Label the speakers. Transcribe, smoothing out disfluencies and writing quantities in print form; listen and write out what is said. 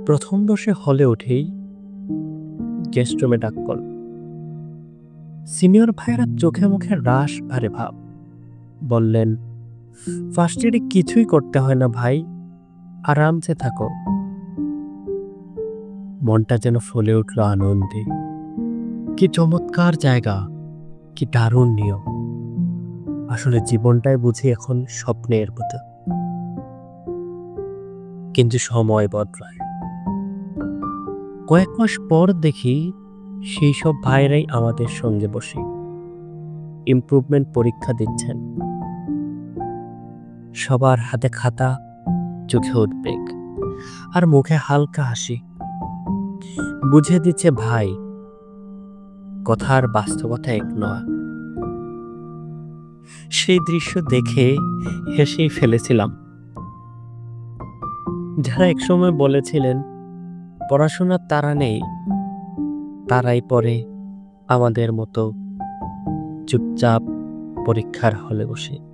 Speaker 1: প্রথম বর্ষে হলে উঠেই গেস্ট রুমে ডাক পড়ল। সিনিয়র ভাইয়েরা চোখে মুখে রাশ ভারে ভাব। বললেন, ফার্স্ট ইয়ারে কিছুই করতে হয় না ভাই, আরামসে থাকো। মনটা যেন ফুলে উঠল আনন্দে। কি চমৎকার জায়গা, কি দারুণ নিয়ম। আসলে জীবনটাই বুঝি এখন স্বপ্নের মতো। কিন্তু সময় বদলায়। কয়েক মাস পর দেখি সেই সব ভাইরাই আমাদের সঙ্গে বসে ইমপ্রুভমেন্ট পরীক্ষা দিচ্ছেন। সবার হাতে খাতা, চোখে উদ্বেগ, আর মুখে হালকা হাসি। বুঝে দিচ্ছে ভাই, কথার বাস্তবতা এক নয়। সেই দৃশ্য দেখে হেসেই ফেলেছিলাম। যারা একসময় বলেছিলেন পড়াশোনার তাড়া নেই, তারাই পরে আমাদের মতো চুপচাপ পরীক্ষার হলে বসে।